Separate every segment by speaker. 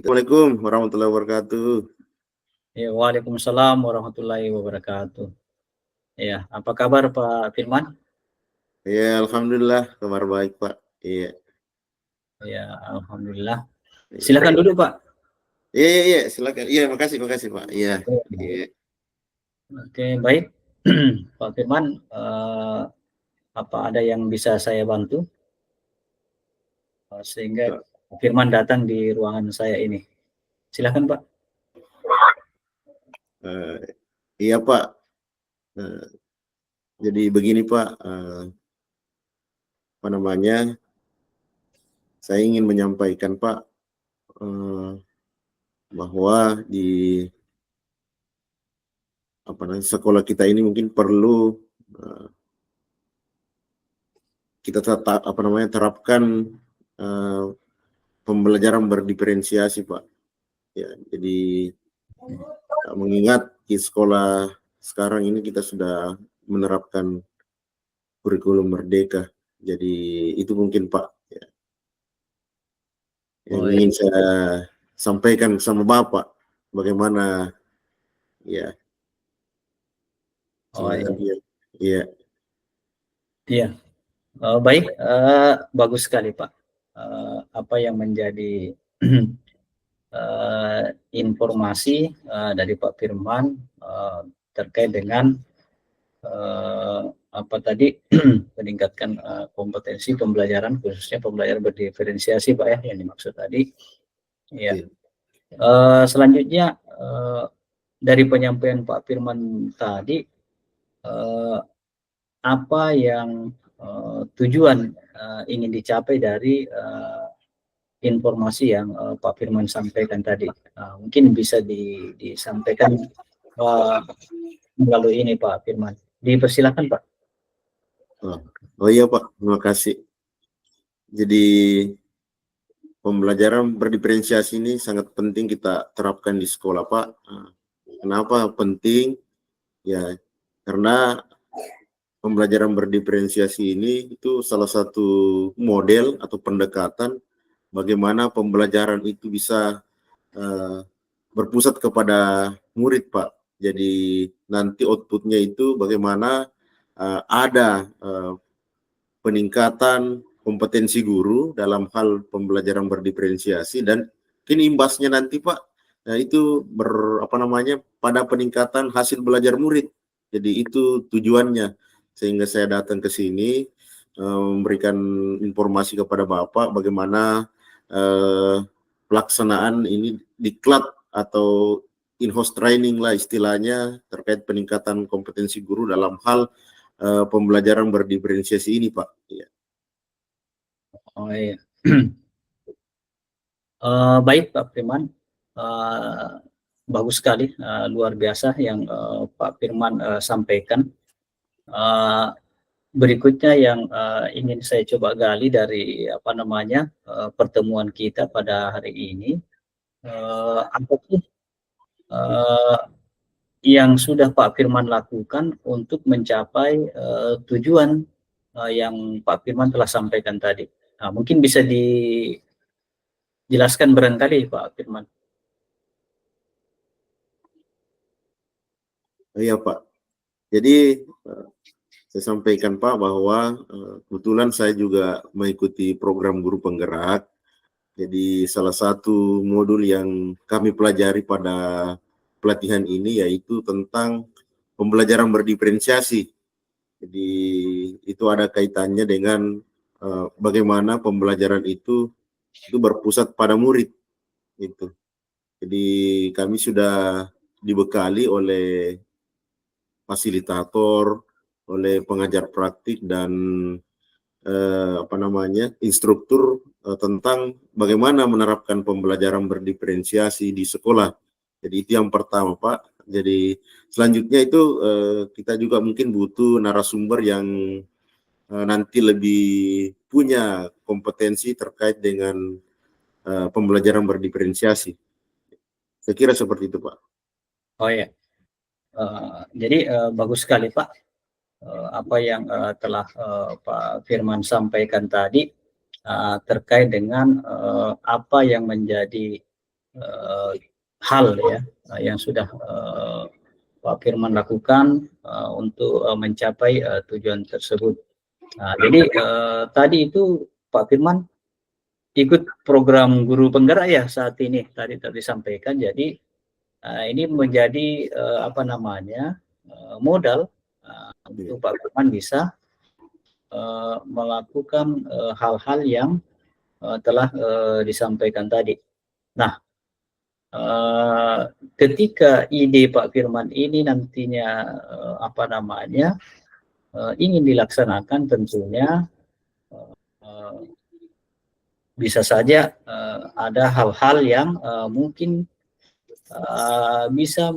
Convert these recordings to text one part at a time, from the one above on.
Speaker 1: Assalamualaikum warahmatullahi wabarakatuh.
Speaker 2: Ya, waalaikumsalam warahmatullahi wabarakatuh. Ya, apa kabar Pak Firman?
Speaker 1: Ya, alhamdulillah kabar baik, Pak. Iya.
Speaker 2: Ya, alhamdulillah.
Speaker 1: Iya,
Speaker 2: Silakan duduk, Pak.
Speaker 1: iya, silakan. Iya, makasih, Pak. Iya. Iya.
Speaker 2: Oke, baik. Pak Firman, apa ada yang bisa saya bantu sehingga Pak Firman datang di ruangan saya ini? Silakan, Pak.
Speaker 1: Iya, Pak. Jadi begini, Pak. Apa namanya? Saya ingin menyampaikan, Pak, bahwa di sekolah kita ini mungkin perlu kita terapkan pembelajaran berdiferensiasi, Pak. Ya, jadi mengingat di sekolah sekarang ini kita sudah menerapkan kurikulum merdeka. Jadi itu mungkin, Pak, ya, yang ingin saya sampaikan sama Bapak, bagaimana ya. Iya.
Speaker 2: Iya. Baik, bagus sekali Pak. Apa yang menjadi informasi dari Pak Firman terkait dengan apa tadi meningkatkan kompetensi pembelajaran, khususnya pembelajaran berdiferensiasi, Pak, ya, yang dimaksud tadi. Ya. Selanjutnya dari penyampaian Pak Firman tadi, apa yang tujuan ingin dicapai dari informasi yang Pak Firman sampaikan tadi? Mungkin bisa disampaikan melalui ini, Pak Firman. Dipersilakan, Pak.
Speaker 1: Oh iya, Pak, terima kasih. Jadi pembelajaran berdiferensiasi ini sangat penting kita terapkan di sekolah, Pak. Kenapa penting? Ya, karena pembelajaran berdiferensiasi ini itu salah satu model atau pendekatan bagaimana pembelajaran itu bisa berpusat kepada murid, Pak. Jadi nanti outputnya itu bagaimana ada peningkatan kompetensi guru dalam hal pembelajaran berdiferensiasi, dan kini imbasnya nanti, Pak, itu pada peningkatan hasil belajar murid. Jadi itu tujuannya, sehingga saya datang ke sini memberikan informasi kepada Bapak bagaimana pelaksanaan ini diklat atau in-house training lah istilahnya terkait peningkatan kompetensi guru dalam hal pembelajaran berdiferensiasi ini, Pak. Ya.
Speaker 2: Oh iya. Baik, Pak Firman. Bagus sekali, luar biasa yang Pak Firman sampaikan. Berikutnya yang ingin saya coba gali dari pertemuan kita pada hari ini, apa sih yang sudah Pak Firman lakukan untuk mencapai tujuan yang Pak Firman telah sampaikan tadi. Mungkin bisa dijelaskan barangkali, Pak Firman.
Speaker 1: Iya, Pak. Jadi saya sampaikan, Pak, bahwa kebetulan saya juga mengikuti program guru penggerak. Jadi salah satu modul yang kami pelajari pada pelatihan ini yaitu tentang pembelajaran berdiferensiasi. Jadi itu ada kaitannya dengan bagaimana pembelajaran itu berpusat pada murid. Gitu. Jadi kami sudah dibekali oleh fasilitator, oleh pengajar praktik dan instruktur tentang bagaimana menerapkan pembelajaran berdiferensiasi di sekolah. Jadi itu yang pertama, Pak. Jadi selanjutnya itu kita juga mungkin butuh narasumber yang nanti lebih punya kompetensi terkait dengan pembelajaran berdiferensiasi. Saya kira seperti itu, Pak.
Speaker 2: Oh ya, jadi bagus sekali, Pak, apa yang telah Pak Firman sampaikan tadi terkait dengan apa yang menjadi hal ya yang sudah Pak Firman lakukan untuk mencapai tujuan tersebut. Nah, jadi tadi itu Pak Firman ikut program guru penggerak ya saat ini tadi disampaikan. Jadi ini menjadi apa namanya modal untuk Pak Firman bisa melakukan hal-hal yang telah disampaikan tadi. Nah, ketika ide Pak Firman ini nantinya apa namanya ingin dilaksanakan, tentunya bisa saja ada hal-hal yang mungkin bisa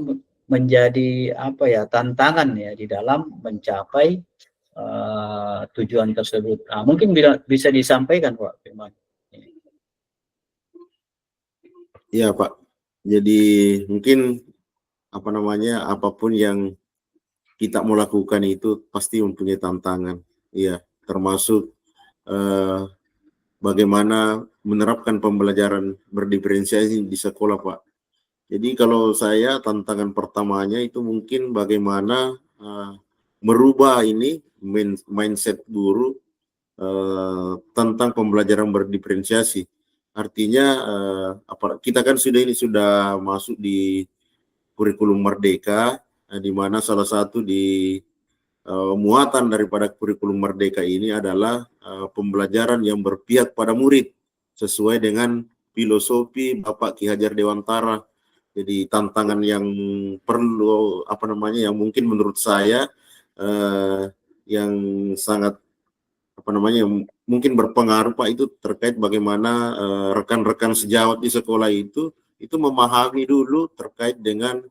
Speaker 2: menjadi apa ya tantangan ya di dalam mencapai tujuan tersebut. Nah, mungkin bisa disampaikan Pak Firman.
Speaker 1: Iya Pak, jadi mungkin apa namanya apapun yang kita mau lakukan itu pasti mempunyai tantangan, iya, termasuk bagaimana menerapkan pembelajaran berdiferensiasi di sekolah Pak. Jadi kalau saya tantangan pertamanya itu mungkin bagaimana merubah ini mindset guru tentang pembelajaran berdiferensiasi. Artinya kita kan sudah masuk di kurikulum Merdeka, di mana salah satu di muatan daripada kurikulum Merdeka ini adalah pembelajaran yang berpihak pada murid sesuai dengan filosofi Bapak Ki Hajar Dewantara. Jadi tantangan yang perlu apa namanya yang mungkin menurut saya yang sangat apa namanya mungkin berpengaruh Pak itu terkait bagaimana rekan-rekan sejawat di sekolah itu memahami dulu terkait dengan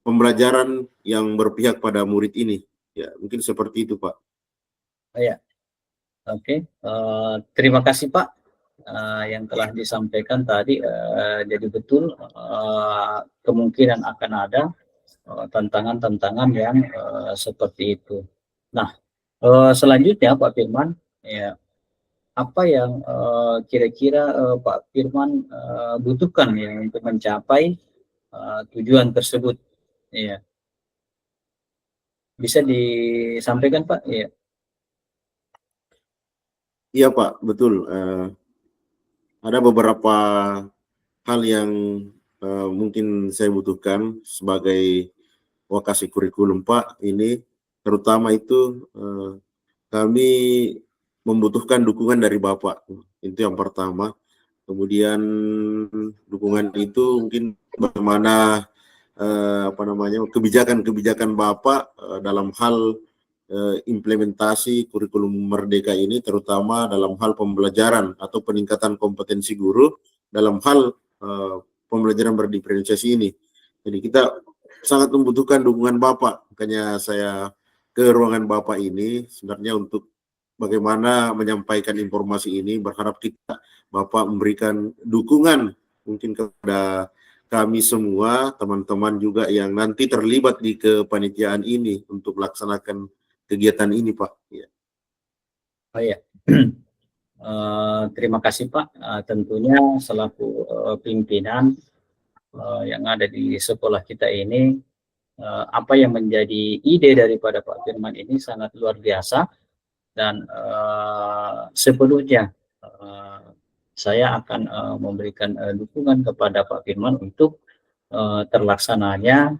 Speaker 1: pembelajaran yang berpihak pada murid ini. Ya, mungkin seperti itu, Pak.
Speaker 2: Ya, oke. Terima kasih Pak yang telah disampaikan tadi. Jadi betul kemungkinan akan ada tantangan-tantangan yang seperti itu. Nah, selanjutnya Pak Firman, ya, apa yang kira-kira Pak Firman butuhkan ya untuk mencapai tujuan tersebut? Ya, bisa disampaikan Pak? Ya.
Speaker 1: Iya, Pak, betul. Ada beberapa hal yang mungkin saya butuhkan sebagai wakasi kurikulum, Pak. Ini terutama itu kami membutuhkan dukungan dari Bapak. Itu yang pertama. Kemudian dukungan itu mungkin bagaimana apa namanya kebijakan-kebijakan Bapak dalam hal implementasi kurikulum Merdeka ini, terutama dalam hal pembelajaran atau peningkatan kompetensi guru dalam hal pembelajaran berdiferensiasi ini. Jadi kita sangat membutuhkan dukungan Bapak, makanya saya ke ruangan Bapak ini sebenarnya untuk bagaimana menyampaikan informasi ini, berharap kita Bapak memberikan dukungan mungkin kepada kami semua, teman-teman juga yang nanti terlibat di kepanitiaan ini untuk melaksanakan kegiatan ini, Pak. Ya.
Speaker 2: Oh ya, terima kasih Pak. Tentunya selaku pimpinan yang ada di sekolah kita ini, apa yang menjadi ide daripada Pak Firman ini sangat luar biasa dan sepenuhnya saya akan memberikan dukungan kepada Pak Firman untuk terlaksananya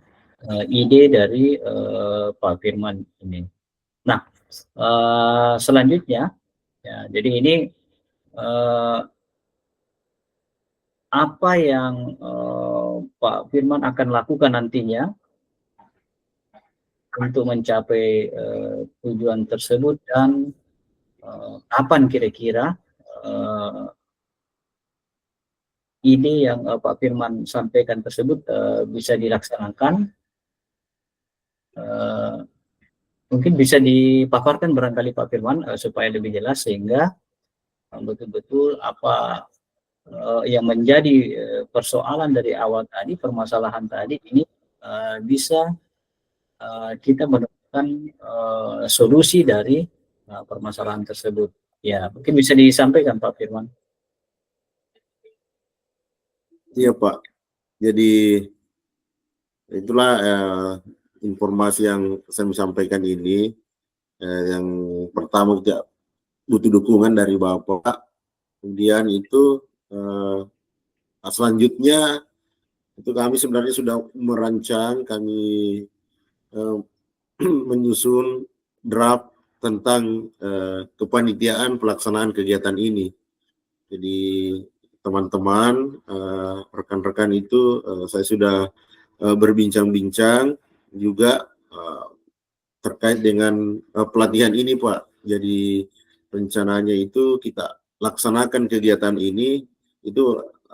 Speaker 2: ide dari Pak Firman ini. Nah, selanjutnya, ya, jadi ini apa yang Pak Firman akan lakukan nantinya untuk mencapai tujuan tersebut dan kapan kira-kira ide yang Pak Firman sampaikan tersebut bisa dilaksanakan. Mungkin bisa dipaparkan barangkali Pak Firman supaya lebih jelas sehingga betul-betul apa yang menjadi persoalan dari awal tadi, permasalahan tadi ini bisa kita menemukan solusi dari permasalahan tersebut. Ya, mungkin bisa disampaikan Pak Firman.
Speaker 1: Iya Pak. Jadi itulah informasi yang saya sampaikan ini. Yang pertama kita butuh dukungan dari Bapak. Kemudian itu selanjutnya itu kami sebenarnya sudah merancang, kami menyusun draft tentang kepanitiaan pelaksanaan kegiatan ini. Jadi teman-teman, rekan-rekan itu saya sudah berbincang-bincang juga terkait dengan pelatihan ini Pak. Jadi rencananya itu kita laksanakan kegiatan ini itu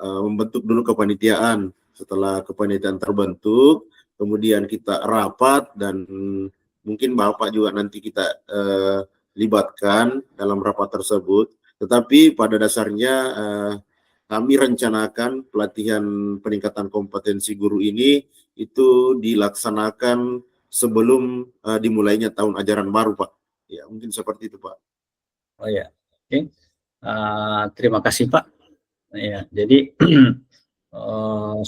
Speaker 1: membentuk dulu kepanitiaan. Setelah kepanitiaan terbentuk, kemudian kita rapat dan mungkin Bapak juga nanti kita libatkan dalam rapat tersebut. Tetapi pada dasarnya kami rencanakan pelatihan peningkatan kompetensi guru ini itu dilaksanakan sebelum dimulainya tahun ajaran baru, Pak. Ya, mungkin seperti itu, Pak.
Speaker 2: Oh ya, oke. Terima kasih Pak. Ya, jadi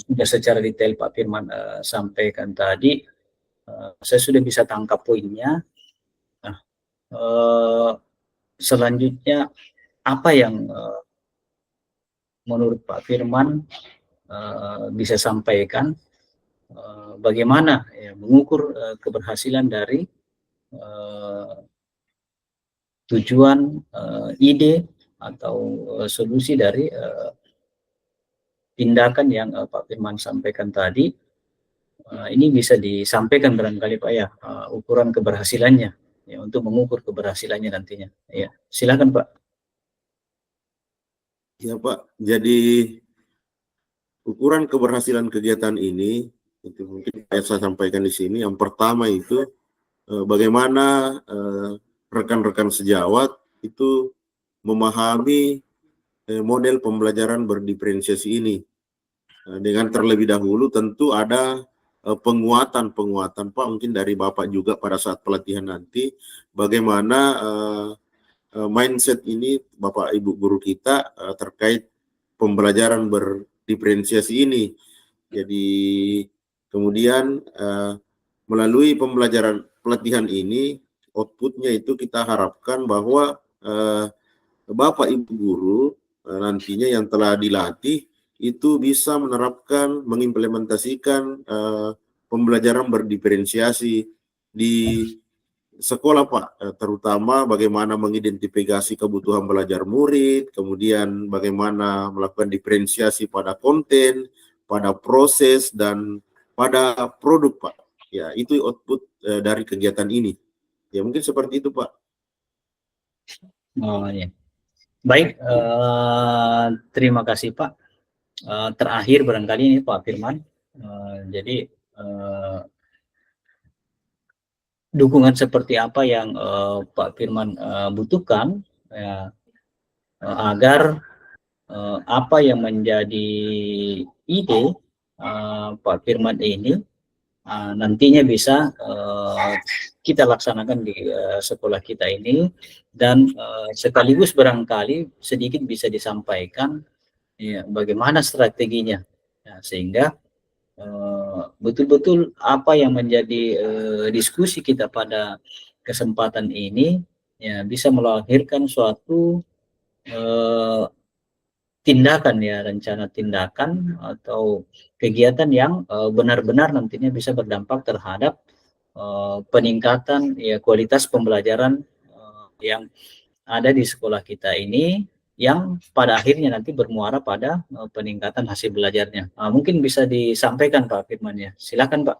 Speaker 2: sudah secara detail Pak Firman sampaikan tadi, saya sudah bisa tangkap poinnya. Nah, selanjutnya apa yang menurut Pak Firman bisa sampaikan, bagaimana ya, mengukur keberhasilan dari tujuan, ide atau solusi dari tindakan yang Pak Firman sampaikan tadi. Ini bisa disampaikan barangkali Pak ya, ukuran keberhasilannya ya, untuk mengukur keberhasilannya nantinya. Ya, silakan Pak.
Speaker 1: Ya Pak, jadi ukuran keberhasilan kegiatan ini itu mungkin saya sampaikan di sini. Yang pertama itu bagaimana rekan-rekan sejawat itu memahami model pembelajaran berdiferensiasi ini. Dengan terlebih dahulu tentu ada penguatan Pak, mungkin dari Bapak juga pada saat pelatihan nanti, bagaimana mindset ini Bapak Ibu guru kita terkait pembelajaran berdiferensiasi ini. Jadi kemudian melalui pembelajaran pelatihan ini, outputnya itu kita harapkan bahwa Bapak Ibu guru nantinya yang telah dilatih itu bisa menerapkan, mengimplementasikan pembelajaran berdiferensiasi di sekolah Pak, terutama bagaimana mengidentifikasi kebutuhan belajar murid, kemudian bagaimana melakukan diferensiasi pada konten, pada proses, dan pada produk Pak. Ya, itu output dari kegiatan ini. Ya, mungkin seperti itu Pak.
Speaker 2: Oh ya. Baik, terima kasih Pak. Terakhir barangkali ini Pak Firman. Jadi dukungan seperti apa yang Pak Firman butuhkan ya, agar apa yang menjadi ide Pak Firman ini nantinya bisa kita laksanakan di sekolah kita ini, dan sekaligus barangkali sedikit bisa disampaikan ya, bagaimana strateginya ya, sehingga betul-betul apa yang menjadi diskusi kita pada kesempatan ini ya bisa melahirkan suatu tindakan ya, rencana tindakan atau kegiatan yang benar-benar nantinya bisa berdampak terhadap peningkatan ya kualitas pembelajaran yang ada di sekolah kita ini, yang pada akhirnya nanti bermuara pada peningkatan hasil belajarnya. Mungkin bisa disampaikan Pak Firman ya. Silakan Pak.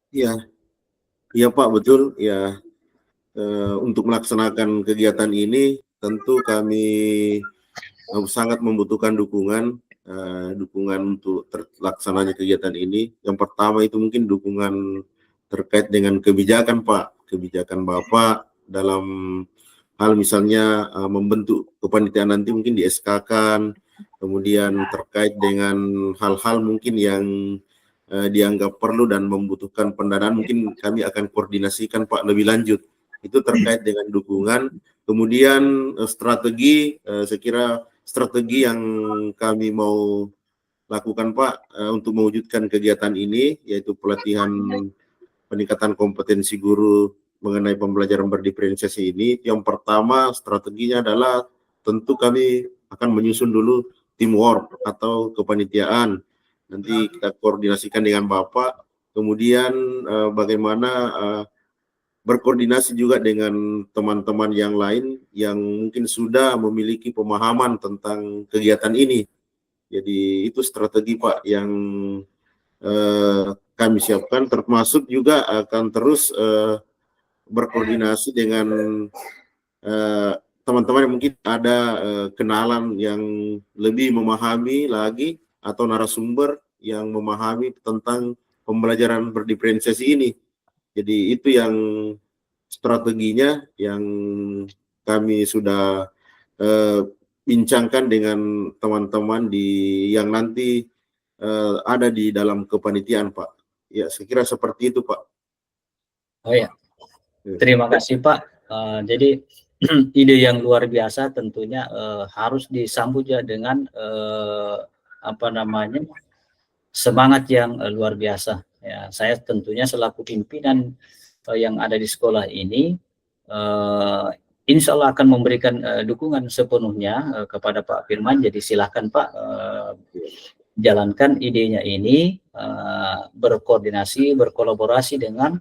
Speaker 1: Iya, iya Pak, betul ya. Untuk melaksanakan kegiatan ini tentu kami sangat membutuhkan dukungan untuk terlaksananya kegiatan ini. Yang pertama itu mungkin dukungan terkait dengan kebijakan Pak, kebijakan Bapak dalam hal misalnya membentuk kepanitiaan nanti mungkin di SK-kan, kemudian terkait dengan hal-hal mungkin yang dianggap perlu dan membutuhkan pendanaan, mungkin kami akan koordinasikan Pak lebih lanjut. Itu terkait dengan dukungan. Kemudian strategi, saya kira strategi yang kami mau lakukan Pak untuk mewujudkan kegiatan ini, yaitu pelatihan peningkatan kompetensi guru mengenai pembelajaran berdiferensiasi ini. Yang pertama strateginya adalah tentu kami akan menyusun dulu teamwork atau kepanitiaan. Nanti kita koordinasikan dengan Bapak, kemudian bagaimana berkoordinasi juga dengan teman-teman yang lain yang mungkin sudah memiliki pemahaman tentang kegiatan ini. Jadi itu strategi Pak yang kami siapkan, termasuk juga akan terus berkoordinasi dengan teman-teman yang mungkin ada kenalan yang lebih memahami lagi atau narasumber yang memahami tentang pembelajaran berdiferensiasi ini. Jadi itu yang strateginya yang kami sudah bincangkan dengan teman-teman yang nanti ada di dalam kepanitiaan Pak. Ya, saya kira seperti itu Pak.
Speaker 2: Oh ya, terima kasih Pak. Jadi ide yang luar biasa tentunya harus disambut ya dengan apa namanya, semangat yang luar biasa. Ya, saya tentunya selaku pimpinan yang ada di sekolah ini, insya Allah akan memberikan dukungan sepenuhnya kepada Pak Firman. Jadi silahkan Pak jalankan idenya ini, berkoordinasi, berkolaborasi dengan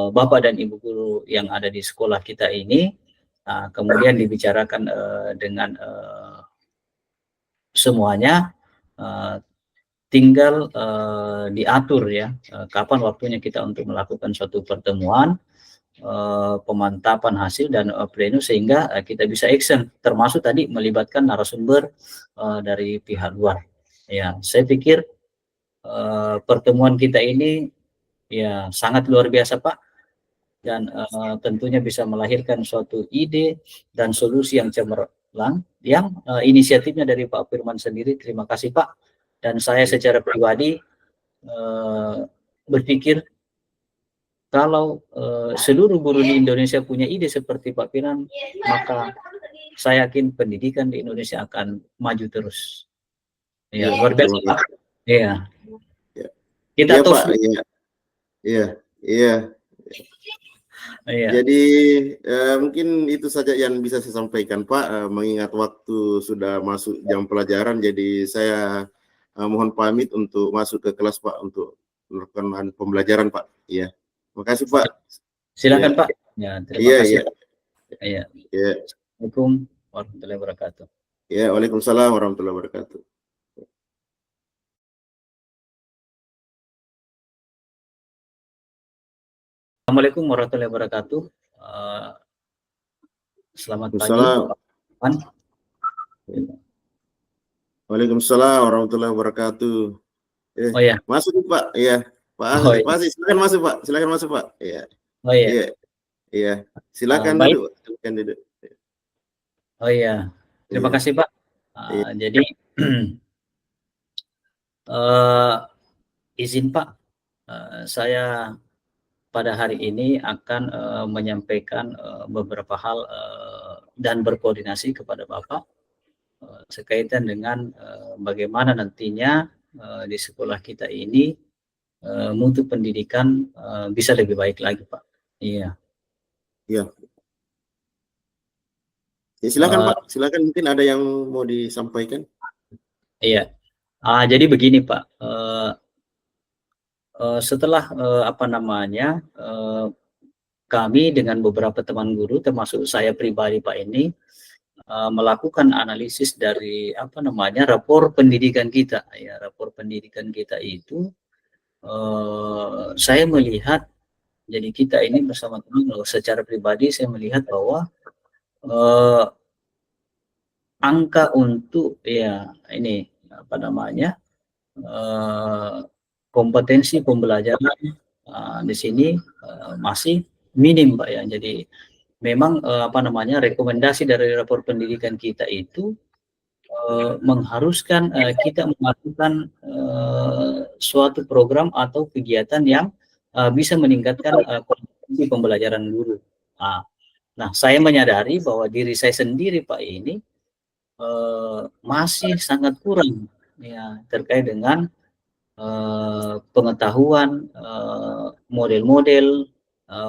Speaker 2: Bapak dan Ibu guru yang ada di sekolah kita ini, kemudian dibicarakan dengan semuanya, tinggal diatur ya kapan waktunya kita untuk melakukan suatu pertemuan, pemantapan hasil dan pleno, sehingga kita bisa action, termasuk tadi melibatkan narasumber dari pihak luar. Ya, saya pikir pertemuan kita ini ya sangat luar biasa Pak, dan tentunya bisa melahirkan suatu ide dan solusi yang cemerlang, yang inisiatifnya dari Pak Firman sendiri. Terima kasih Pak. Dan saya secara pribadi berpikir kalau seluruh guru di Indonesia punya ide seperti Pak Firman, maka saya yakin pendidikan di Indonesia akan maju terus. Ya, luar biasa Pak. Iya. Kita
Speaker 1: Pak. Iya. Jadi mungkin itu saja yang bisa saya sampaikan Pak, mengingat waktu sudah masuk jam pelajaran, jadi saya mohon pamit untuk masuk ke kelas Pak untuk melakukan pembelajaran Pak. Iya. Terima kasih Pak.
Speaker 2: Silakan Pak. Ya, terima kasih. Iya. Assalamualaikum warahmatullahi wabarakatuh.
Speaker 1: Ya, waalaikumsalam warahmatullahi wabarakatuh.
Speaker 2: Assalamualaikum warahmatullahi wabarakatuh. Selamat pagi.
Speaker 1: Waalaikumsalam warahmatullahi wabarakatuh.
Speaker 2: Oh ya.
Speaker 1: Masuk Pak. Iya. Pak. Masih. Silakan masuk Pak. Silakan masuk Pak. Iya.
Speaker 2: Oh iya.
Speaker 1: Iya. Silakan duduk. Silakan duduk.
Speaker 2: Oh iya. Terima kasih Pak. Jadi izin Pak, saya pada hari ini akan menyampaikan beberapa hal dan berkoordinasi kepada Bapak sekaitan dengan bagaimana nantinya di sekolah kita ini mutu pendidikan bisa lebih baik lagi Pak. Iya.
Speaker 1: Iya. Ya, silakan Pak. Silakan, mungkin ada yang mau disampaikan.
Speaker 2: Iya. Jadi begini Pak. Setelah apa namanya, kami dengan beberapa teman guru termasuk saya pribadi Pak ini melakukan analisis dari apa namanya rapor pendidikan kita ya. Rapor pendidikan kita itu saya melihat, jadi kita ini bersama teman secara pribadi saya melihat bahwa angka untuk ya ini apa namanya kompetensi pembelajaran di sini masih minim Pak ya. Jadi memang apa namanya rekomendasi dari rapor pendidikan kita itu mengharuskan kita melakukan suatu program atau kegiatan yang bisa meningkatkan kompetensi pembelajaran guru. Nah, saya menyadari bahwa diri saya sendiri Pak ini masih sangat kurang ya terkait dengan pengetahuan model-model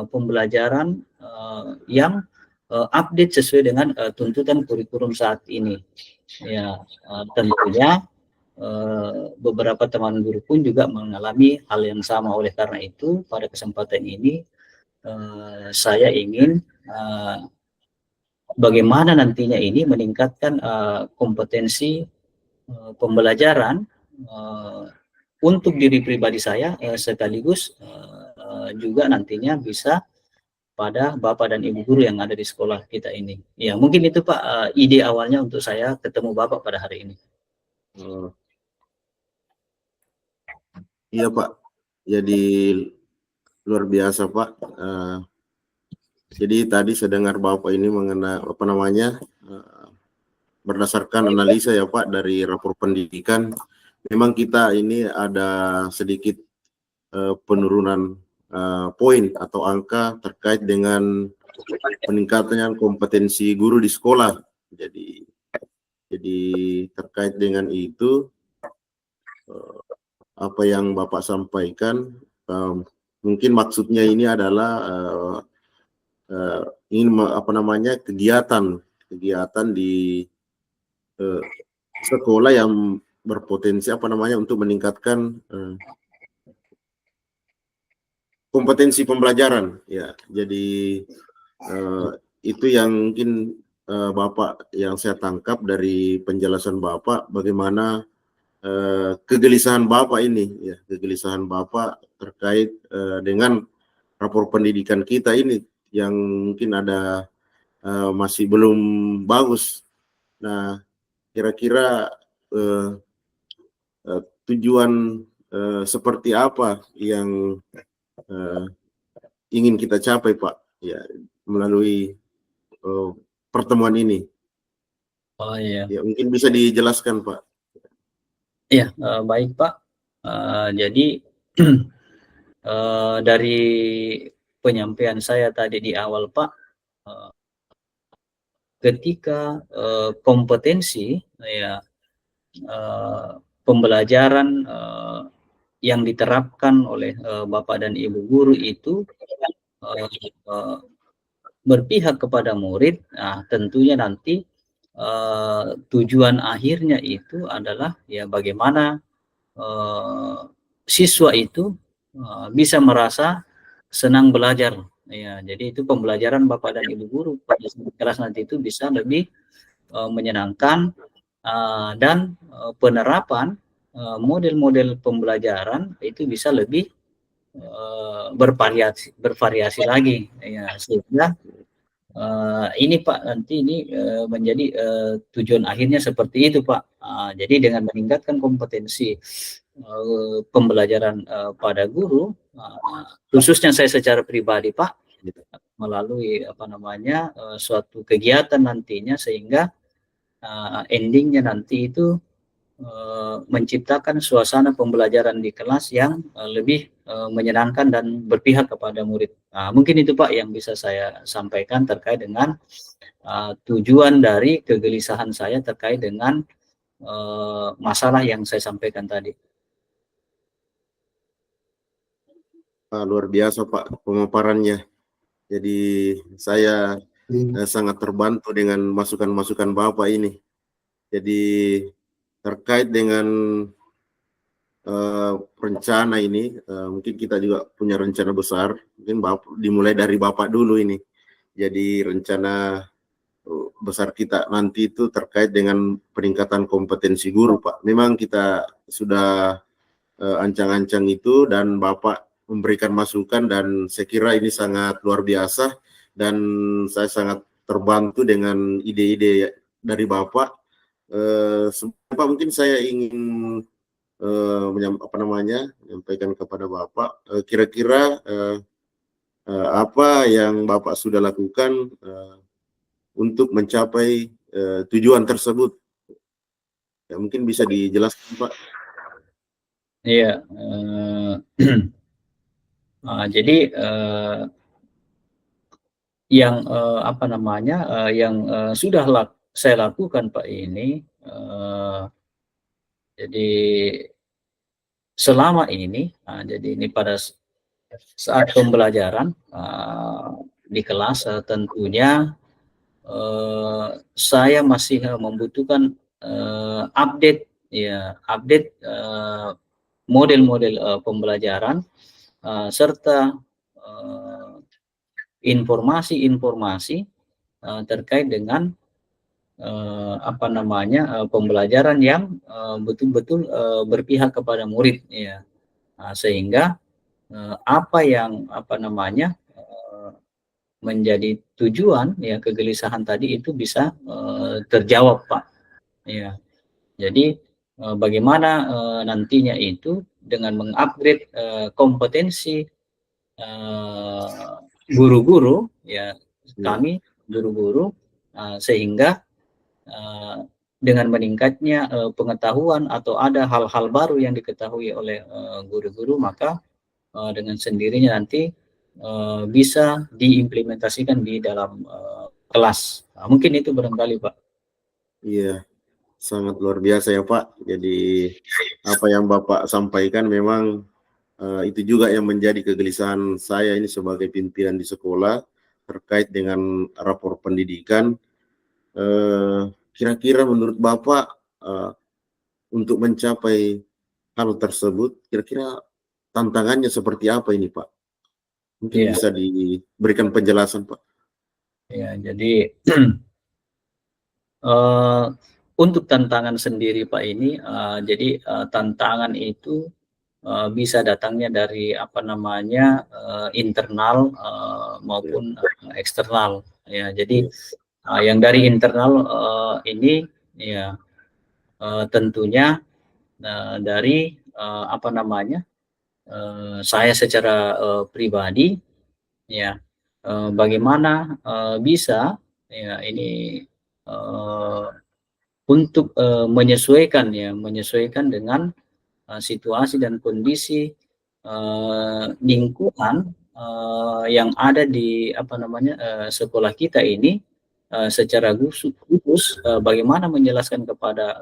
Speaker 2: pembelajaran yang update sesuai dengan tuntutan kurikulum saat ini. Ya, tentunya beberapa teman guru pun juga mengalami hal yang sama. Oleh karena itu, pada kesempatan ini saya ingin bagaimana nantinya ini meningkatkan kompetensi pembelajaran untuk diri pribadi saya sekaligus juga nantinya bisa pada Bapak dan Ibu guru yang ada di sekolah kita ini. Ya, mungkin itu Pak ide awalnya untuk saya ketemu Bapak pada hari ini.
Speaker 1: Iya Pak, jadi luar biasa Pak. Jadi tadi saya dengar Bapak ini mengenai apa namanya, berdasarkan analisa ya Pak dari rapor pendidikan, memang kita ini ada sedikit penurunan poin atau angka terkait dengan peningkatan kompetensi guru di sekolah. Jadi terkait dengan itu apa yang Bapak sampaikan, mungkin maksudnya ini adalah ingin apa namanya kegiatan di sekolah yang berpotensi apa namanya untuk meningkatkan kompetensi pembelajaran ya. Jadi itu yang mungkin Bapak yang saya tangkap dari penjelasan Bapak, bagaimana kegelisahan Bapak ini ya, kegelisahan Bapak terkait dengan rapor pendidikan kita ini yang mungkin ada masih belum bagus. Nah, kira-kira tujuan seperti apa yang ingin kita capai Pak ya melalui pertemuan ini?
Speaker 2: Oh iya.
Speaker 1: Ya, mungkin bisa dijelaskan Pak.
Speaker 2: Ya, baik Pak. Jadi dari penyampaian saya tadi di awal Pak, ketika kompetensi ya pembelajaran yang diterapkan oleh Bapak dan Ibu guru itu berpihak kepada murid, nah tentunya nanti tujuan akhirnya itu adalah ya bagaimana siswa itu bisa merasa senang belajar. Ya, jadi itu pembelajaran Bapak dan Ibu guru pada kelas nanti itu bisa lebih menyenangkan dan penerapan model-model pembelajaran itu bisa lebih bervariasi lagi ya, sehingga ini Pak nanti ini menjadi tujuan akhirnya seperti itu Pak. Jadi dengan meningkatkan kompetensi pembelajaran pada guru, khususnya saya secara pribadi Pak, melalui apa namanya suatu kegiatan nantinya sehingga endingnya nanti itu menciptakan suasana pembelajaran di kelas yang lebih menyenangkan dan berpihak kepada murid. Mungkin itu Pak yang bisa saya sampaikan terkait dengan tujuan dari kegelisahan saya terkait dengan masalah yang saya sampaikan tadi.
Speaker 1: Luar biasa Pak pemaparannya. Jadi saya sangat terbantu dengan masukan-masukan Bapak ini. Jadi terkait dengan rencana ini, mungkin kita juga punya rencana besar. Mungkin dimulai dari Bapak dulu ini. Jadi rencana besar kita nanti itu terkait dengan peningkatan kompetensi guru Pak. Memang kita sudah ancang-ancang itu dan Bapak memberikan masukan dan saya kira ini sangat luar biasa dan saya sangat terbantu dengan ide-ide dari Bapak. Pak mungkin saya ingin menyampaikan kepada Bapak kira-kira apa yang Bapak sudah lakukan untuk mencapai tujuan tersebut. Ya, mungkin bisa dijelaskan Pak.
Speaker 2: Iya, jadi yang apa namanya yang sudah saya lakukan Pak ini, jadi selama ini, jadi ini pada saat pembelajaran di kelas, tentunya saya masih membutuhkan update, ya, update model-model pembelajaran serta informasi-informasi terkait dengan apa namanya pembelajaran yang betul-betul berpihak kepada murid, ya. Sehingga apa yang apa namanya menjadi tujuan, ya, kegelisahan tadi itu bisa terjawab Pak, ya. Jadi bagaimana nantinya itu dengan mengupgrade kompetensi guru-guru, ya, kami guru-guru, sehingga dengan meningkatnya pengetahuan atau ada hal-hal baru yang diketahui oleh guru-guru, maka dengan sendirinya nanti bisa diimplementasikan di dalam kelas. Mungkin itu barangkali Pak.
Speaker 1: Iya, sangat luar biasa ya Pak. Jadi apa yang Bapak sampaikan memang itu juga yang menjadi kegelisahan saya ini sebagai pimpinan di sekolah terkait dengan rapor pendidikan. Kira-kira menurut Bapak untuk mencapai hal tersebut, kira-kira tantangannya seperti apa ini Pak? Mungkin bisa diberikan penjelasan Pak.
Speaker 2: Ya, jadi untuk tantangan sendiri Pak ini, jadi tantangan itu bisa datangnya dari apa namanya internal maupun eksternal, ya. Jadi yang dari internal ini, ya, tentunya dari apa namanya saya secara pribadi, ya, bagaimana bisa, ya, ini untuk menyesuaikan, ya, menyesuaikan dengan situasi dan kondisi lingkungan yang ada di apa namanya sekolah kita ini, secara khusus bagaimana menjelaskan kepada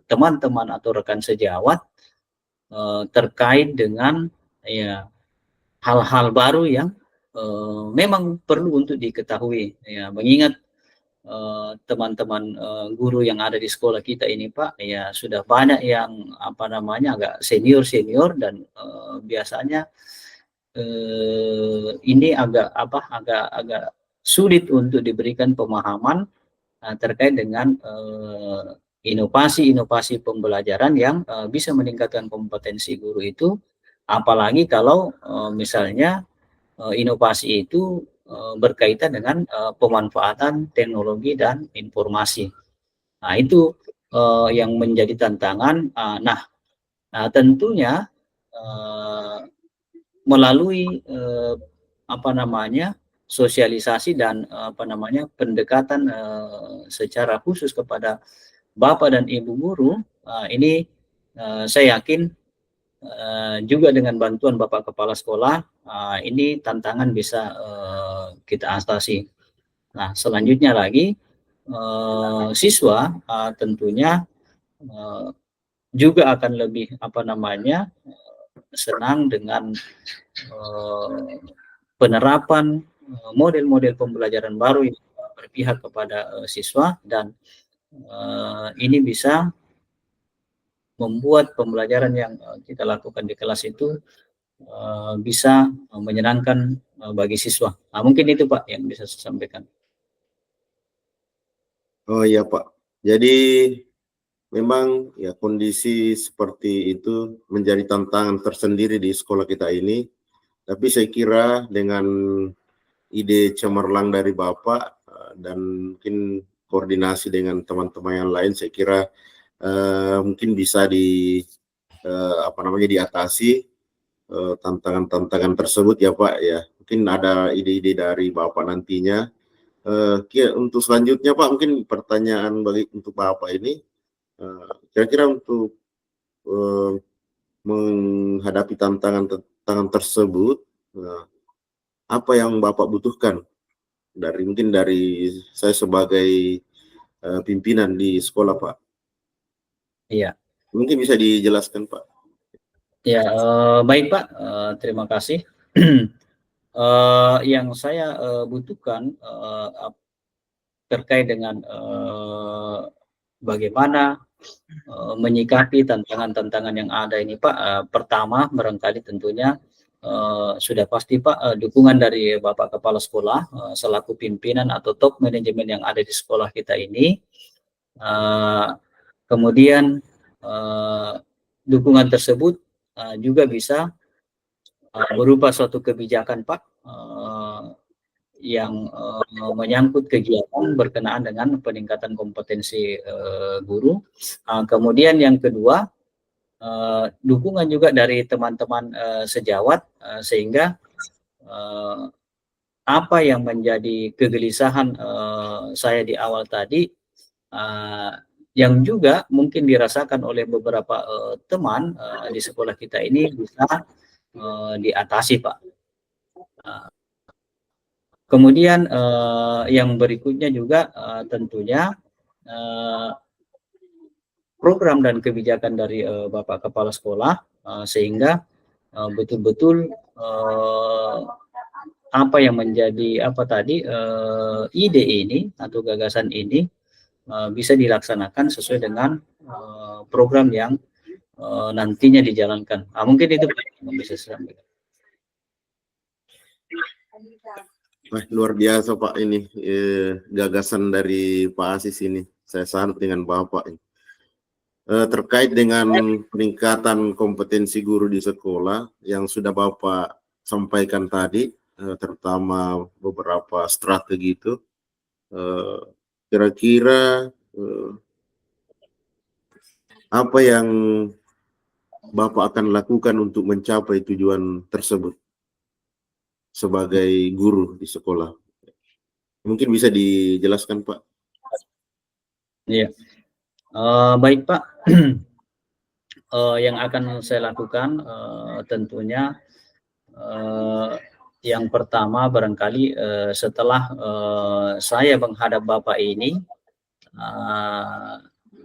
Speaker 2: teman-teman atau rekan sejawat terkait dengan, ya, hal-hal baru yang memang perlu untuk diketahui, ya, mengingat teman-teman guru yang ada di sekolah kita ini Pak, ya, sudah banyak yang apa namanya agak senior dan biasanya ini agak apa agak sulit untuk diberikan pemahaman terkait dengan inovasi-inovasi pembelajaran yang bisa meningkatkan kompetensi guru itu, apalagi kalau misalnya inovasi itu berkaitan dengan pemanfaatan teknologi dan informasi. Nah, itu yang menjadi tantangan. Nah, tentunya melalui apa namanya sosialisasi dan apa namanya pendekatan secara khusus kepada Bapak dan Ibu guru, ini saya yakin juga dengan bantuan Bapak Kepala Sekolah, ini tantangan bisa kita atasi. Nah, selanjutnya lagi siswa tentunya juga akan lebih apa namanya senang dengan penerapan model-model pembelajaran baru yang berpihak kepada siswa, dan ini bisa membuat pembelajaran yang kita lakukan di kelas itu bisa menyenangkan bagi siswa. Nah, mungkin itu Pak yang bisa saya sampaikan.
Speaker 1: Oh iya Pak, jadi memang ya kondisi seperti itu menjadi tantangan tersendiri di sekolah kita ini. Tapi saya kira dengan ide cemerlang dari Bapak dan mungkin koordinasi dengan teman-teman yang lain, saya kira mungkin bisa apa namanya diatasi tantangan-tantangan tersebut ya Pak ya. Mungkin ada ide-ide dari Bapak nantinya. Untuk selanjutnya Pak, mungkin pertanyaan untuk Bapak ini, kira-kira untuk menghadapi tantangan tersebut, apa yang Bapak butuhkan mungkin dari saya sebagai pimpinan di sekolah, Pak.
Speaker 2: Iya.
Speaker 1: Mungkin bisa dijelaskan, Pak.
Speaker 2: Ya, baik Pak, terima kasih. Yang saya butuhkan terkait dengan bagaimana menyikapi tantangan-tantangan yang ada ini Pak. Pertama, barangkali tentunya sudah pasti Pak, dukungan dari Bapak Kepala Sekolah selaku pimpinan atau top manajemen yang ada di sekolah kita ini. Kemudian dukungan tersebut juga bisa berupa suatu kebijakan Pak yang menyangkut kegiatan berkenaan dengan peningkatan kompetensi guru. Kemudian yang kedua, dukungan juga dari teman-teman sejawat sehingga apa yang menjadi kegelisahan saya di awal tadi yang juga mungkin dirasakan oleh beberapa teman di sekolah kita ini bisa diatasi Pak. Kemudian yang berikutnya juga tentunya program dan kebijakan dari Bapak Kepala Sekolah sehingga betul-betul apa yang menjadi ide ini atau gagasan ini bisa dilaksanakan sesuai dengan program yang nantinya dijalankan. Mungkin itu yang bisa saya sampaikan.
Speaker 1: Luar biasa Pak ini gagasan dari Pak Asis ini. Saya salut dengan Bapak ini. Terkait dengan peningkatan kompetensi guru di sekolah yang sudah Bapak sampaikan tadi, terutama beberapa strategi itu, kira-kira apa yang Bapak akan lakukan untuk mencapai tujuan tersebut sebagai guru di sekolah? Mungkin bisa dijelaskan Pak.
Speaker 2: Iya, baik Pak. Yang akan saya lakukan tentunya yang pertama barangkali setelah saya menghadap Bapak ini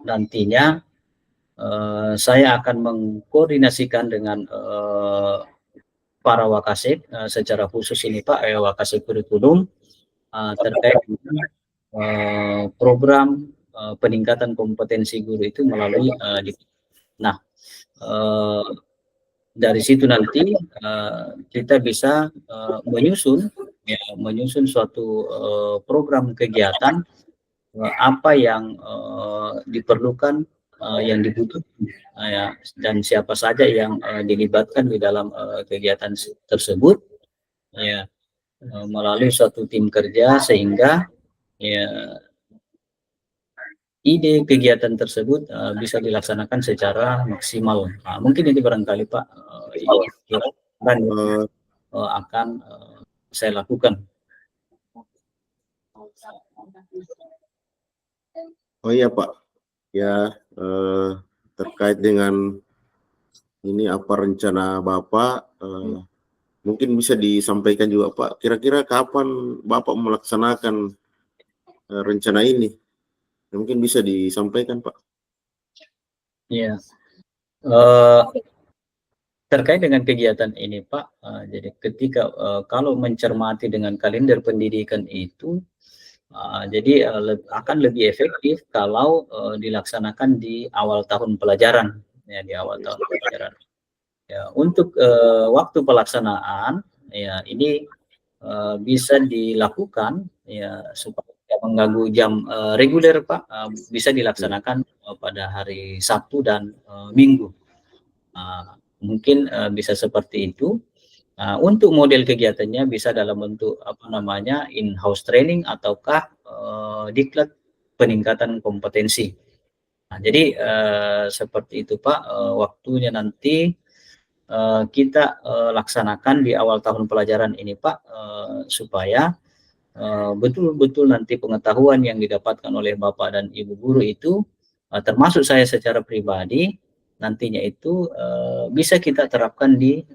Speaker 2: nantinya saya akan mengkoordinasikan dengan para wakasek secara khusus ini Pak, wakasek kurikulum terkait dengan program peningkatan kompetensi guru itu melalui nah dari situ nanti kita bisa menyusun suatu program kegiatan apa yang diperlukan, yang dibutuhkan dan siapa saja yang dilibatkan di dalam kegiatan tersebut ya melalui suatu tim kerja sehingga ya ide kegiatan tersebut bisa dilaksanakan secara maksimal. Mungkin ini barangkali Pak dan akan saya lakukan.
Speaker 1: Oh iya Pak, ya terkait dengan ini apa rencana Bapak, mungkin bisa disampaikan juga Pak, kira-kira kapan Bapak melaksanakan rencana ini? Mungkin bisa disampaikan Pak.
Speaker 2: Ya, terkait dengan kegiatan ini Pak, jadi ketika kalau mencermati dengan kalender pendidikan itu, jadi akan lebih efektif kalau dilaksanakan di awal tahun pelajaran, ya di awal tahun pelajaran. Ya, untuk waktu pelaksanaan, ya ini bisa dilakukan ya supaya tidak mengganggu jam reguler Pak, bisa dilaksanakan pada hari Sabtu dan Minggu. Mungkin bisa seperti itu. Untuk model kegiatannya bisa dalam bentuk in-house training ataukah diklat peningkatan kompetensi. Jadi seperti itu Pak, waktunya nanti kita laksanakan di awal tahun pelajaran ini Pak, supaya betul-betul nanti pengetahuan yang didapatkan oleh Bapak dan Ibu guru itu termasuk saya secara pribadi nantinya itu bisa kita terapkan di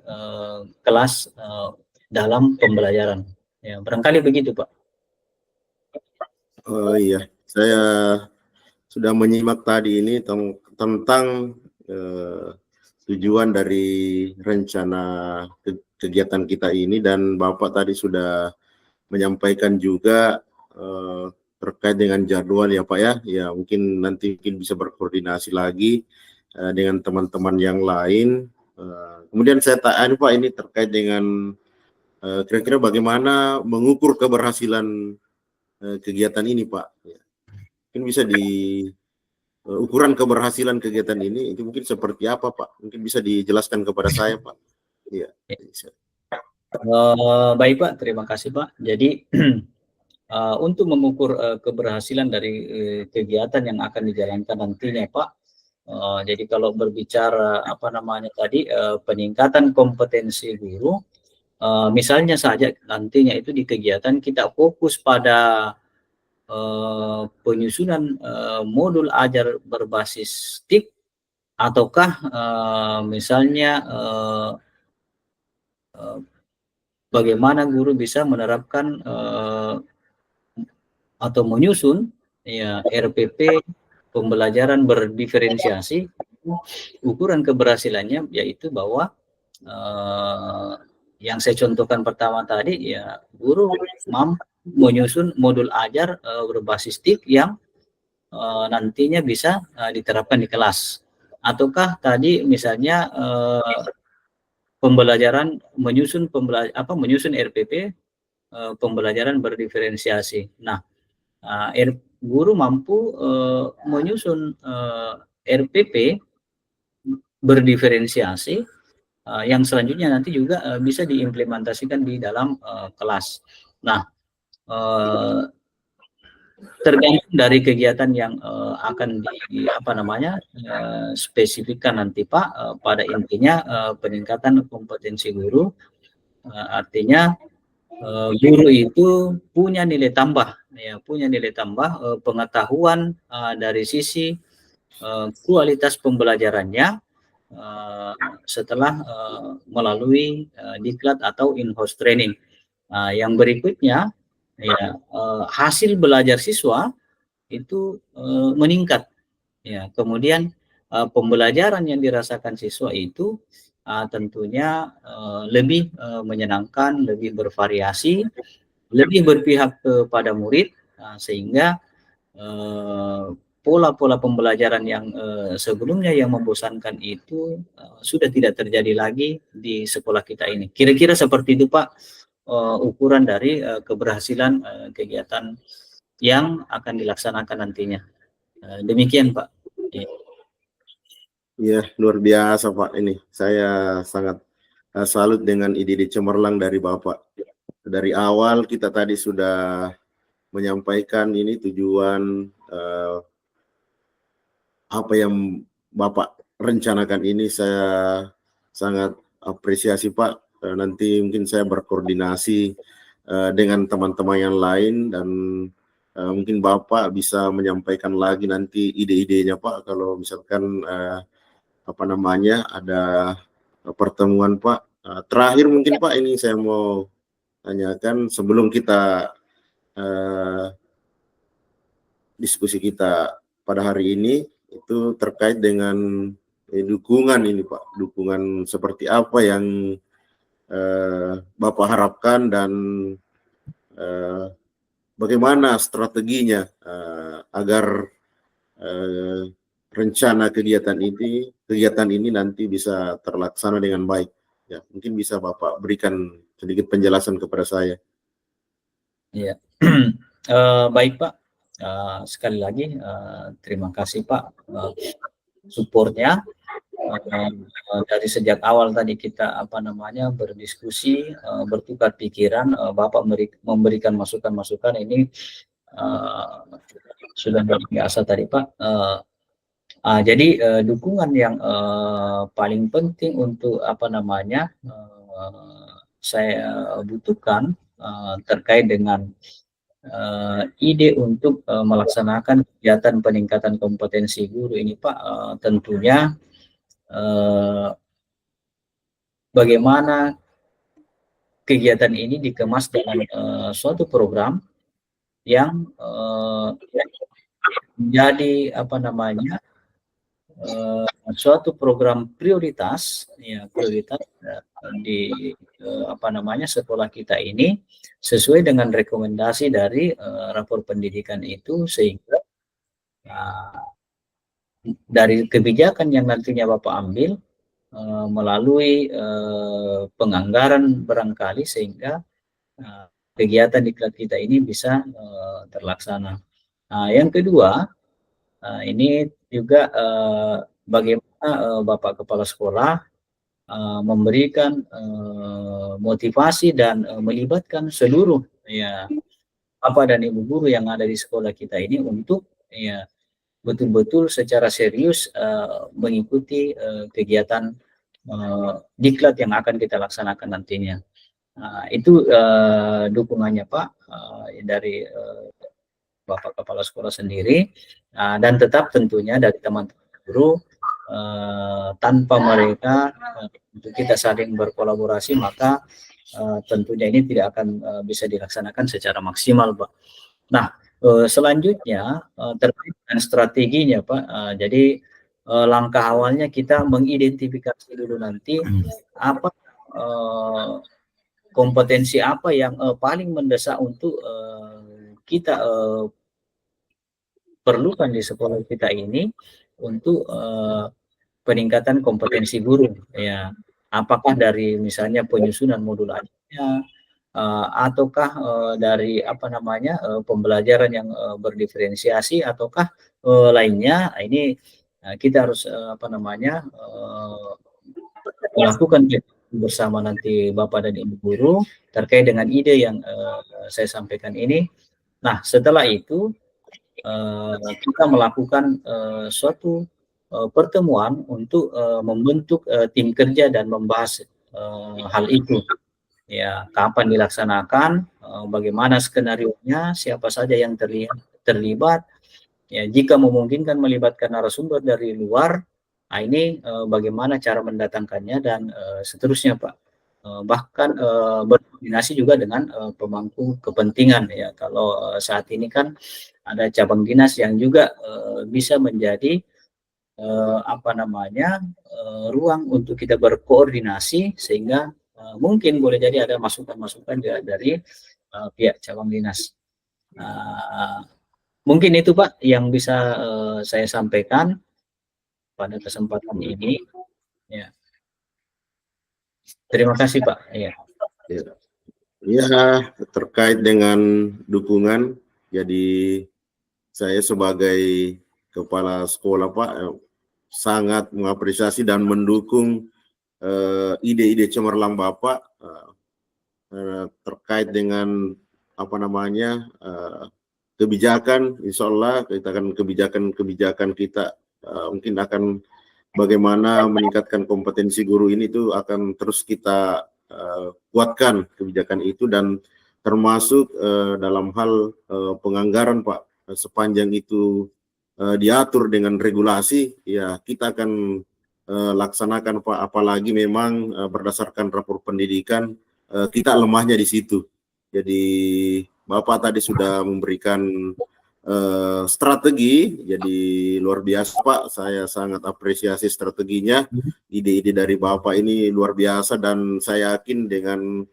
Speaker 2: kelas dalam pembelajaran. Ya, barangkali begitu Pak.
Speaker 1: Oh iya, saya sudah menyimak tadi ini tentang tujuan dari rencana kegiatan kita ini, dan Bapak tadi sudah menyampaikan juga terkait dengan jadwal ya Pak ya. Ya mungkin nanti bisa berkoordinasi lagi dengan teman-teman yang lain. Kemudian saya tanya Pak, ini terkait dengan kira-kira bagaimana mengukur keberhasilan kegiatan ini Pak. Ya. Mungkin bisa ukuran keberhasilan kegiatan ini itu mungkin seperti apa Pak? Mungkin bisa dijelaskan kepada saya Pak. Iya.
Speaker 2: Baik Pak, terima kasih Pak. Jadi untuk mengukur keberhasilan dari kegiatan yang akan dijalankan nantinya Pak, jadi kalau berbicara apa namanya tadi peningkatan kompetensi guru, misalnya saja nantinya itu di kegiatan kita fokus pada penyusunan modul ajar berbasis TIK, ataukah misalnya bagaimana guru bisa menerapkan atau menyusun ya RPP pembelajaran berdiferensiasi. Ukuran keberhasilannya yaitu bahwa yang saya contohkan pertama tadi ya, guru mampu menyusun modul ajar berbasis TIK yang nantinya bisa diterapkan di kelas. Ataukah tadi misalnya pembelajaran menyusun RPP pembelajaran berdiferensiasi. Nah, guru mampu menyusun RPP berdiferensiasi yang selanjutnya nanti juga bisa diimplementasikan di dalam kelas. Nah, tergantung dari kegiatan yang akan spesifikkan nanti Pak. Pada intinya peningkatan kompetensi guru artinya guru itu punya nilai tambah pengetahuan dari sisi kualitas pembelajarannya setelah melalui diklat atau in-house training. Yang berikutnya ya, hasil belajar siswa itu meningkat ya. Kemudian pembelajaran yang dirasakan siswa itu tentunya lebih menyenangkan, lebih bervariasi, lebih berpihak kepada murid, sehingga pola-pola pembelajaran yang sebelumnya yang membosankan itu sudah tidak terjadi lagi di sekolah kita ini. Kira-kira seperti itu Pak, ukuran dari keberhasilan kegiatan yang akan dilaksanakan nantinya. Demikian Pak.
Speaker 1: Iya, luar biasa Pak ini. Saya sangat salut dengan ide-ide cemerlang dari Bapak. Dari awal kita tadi sudah menyampaikan ini tujuan apa yang Bapak rencanakan ini. Saya sangat apresiasi Pak. Nanti mungkin saya berkoordinasi dengan teman-teman yang lain, dan mungkin Bapak bisa menyampaikan lagi nanti ide-idenya Pak, kalau misalkan ada pertemuan Pak. Terakhir mungkin Pak, ini saya mau tanyakan sebelum kita diskusi kita pada hari ini, itu terkait dengan dukungan ini Pak. Dukungan seperti apa yang Bapak harapkan, dan bagaimana strateginya agar rencana kegiatan ini nanti bisa terlaksana dengan baik. Ya, mungkin bisa Bapak berikan sedikit penjelasan kepada saya.
Speaker 2: Ya, baik Pak. Sekali lagi terima kasih Pak supportnya. Dari sejak awal tadi kita berdiskusi, bertukar pikiran, Bapak memberikan masukan-masukan ini sudah luar biasa tadi Pak. Jadi dukungan yang paling penting untuk saya butuhkan terkait dengan ide untuk melaksanakan kegiatan peningkatan kompetensi guru ini Pak, tentunya bagaimana kegiatan ini dikemas dengan suatu program yang menjadi apa namanya suatu program prioritas, ya prioritas di apa namanya sekolah kita ini sesuai dengan rekomendasi dari rapor pendidikan itu, sehingga dari kebijakan yang nantinya Bapak ambil melalui penganggaran barangkali, sehingga kegiatan diklat kita ini bisa terlaksana. Yang kedua, ini juga bagaimana Bapak Kepala Sekolah memberikan motivasi dan melibatkan seluruh ya Bapak dan Ibu guru yang ada di sekolah kita ini untuk ya betul-betul secara serius mengikuti kegiatan diklat yang akan kita laksanakan nantinya. Itu dukungannya Pak dari Bapak Kepala Sekolah sendiri, dan tetap tentunya dari teman-teman guru, tanpa mereka untuk kita saling berkolaborasi, maka tentunya ini tidak akan bisa dilaksanakan secara maksimal, Pak. Nah, selanjutnya terkait dengan strateginya, Pak. Jadi langkah awalnya kita mengidentifikasi dulu nanti apa kompetensi apa yang paling mendesak untuk kita perlukan di sekolah kita ini untuk peningkatan kompetensi guru, ya. Apakah dari misalnya penyusunan modul ajarnya, ataukah dari apa namanya pembelajaran yang berdiferensiasi, ataukah lainnya. Ini kita harus apa namanya melakukan bersama nanti Bapak dan Ibu guru terkait dengan ide yang saya sampaikan ini. Nah, setelah itu kita melakukan suatu pertemuan untuk membentuk tim kerja dan membahas hal itu. Ya, kapan dilaksanakan, bagaimana skenarionya, siapa saja yang terlibat. Ya, jika memungkinkan melibatkan narasumber dari luar, ini bagaimana cara mendatangkannya dan seterusnya, Pak. Bahkan berkoordinasi juga dengan pemangku kepentingan, ya. Kalau saat ini kan ada cabang dinas yang juga bisa menjadi apa namanya ruang untuk kita berkoordinasi, sehingga mungkin boleh jadi ada masukan-masukan dari pihak cabang dinas. Mungkin itu Pak yang bisa saya sampaikan pada kesempatan ini. Ya. Terima kasih Pak. Ya.
Speaker 1: Ya, terkait dengan dukungan, jadi saya sebagai kepala sekolah Pak sangat mengapresiasi dan mendukung ide-ide cemerlang Bapak terkait dengan apa namanya kebijakan. Insya Allah kita akan kebijakan kita mungkin akan bagaimana meningkatkan kompetensi guru ini itu akan terus kita kuatkan kebijakan itu, dan termasuk dalam hal penganggaran Pak, sepanjang itu diatur dengan regulasi, ya kita akan laksanakan Pak. Apalagi memang berdasarkan rapor pendidikan kita lemahnya di situ. Jadi Bapak tadi sudah memberikan strategi, jadi luar biasa Pak. Saya sangat apresiasi strateginya. Ide-ide dari Bapak ini luar biasa, dan saya yakin dengan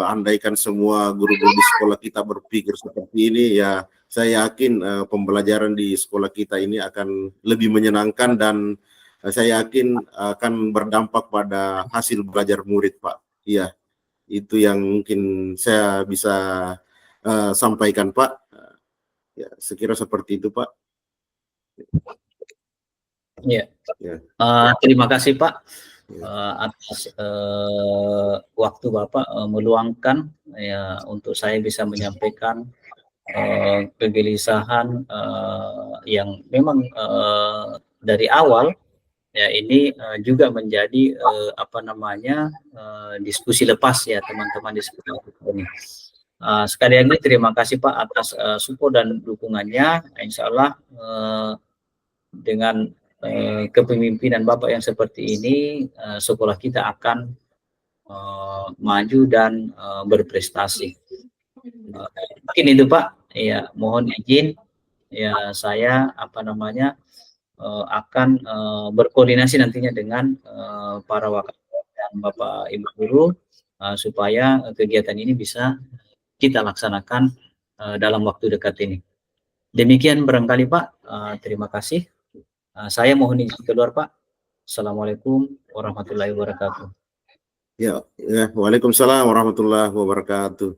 Speaker 1: andaikan semua guru-guru di sekolah kita berpikir seperti ini, ya saya yakin pembelajaran di sekolah kita ini akan lebih menyenangkan, dan saya yakin akan berdampak pada hasil belajar murid Pak. Iya, itu yang mungkin saya bisa sampaikan Pak. Ya, sekira seperti itu Pak.
Speaker 2: Ya. Terima kasih Pak atas waktu Bapak meluangkan ya untuk saya bisa menyampaikan kegelisahan yang memang dari awal ya ini juga menjadi apa namanya diskusi lepas ya teman-teman di sekolah ini. Sekali lagi terima kasih Pak atas support dan dukungannya. Insya Allah dengan kepemimpinan Bapak yang seperti ini, sekolah kita akan maju dan berprestasi. Mungkin itu Pak. Ya, mohon izin ya saya akan berkoordinasi nantinya dengan para wakil dan Bapak Ibu guru supaya kegiatan ini bisa kita laksanakan dalam waktu dekat ini. Demikian barangkali Pak. Terima kasih. Saya mohon izin keluar Pak. Assalamualaikum warahmatullahi wabarakatuh.
Speaker 1: Ya, Waalaikumsalam warahmatullahi wabarakatuh.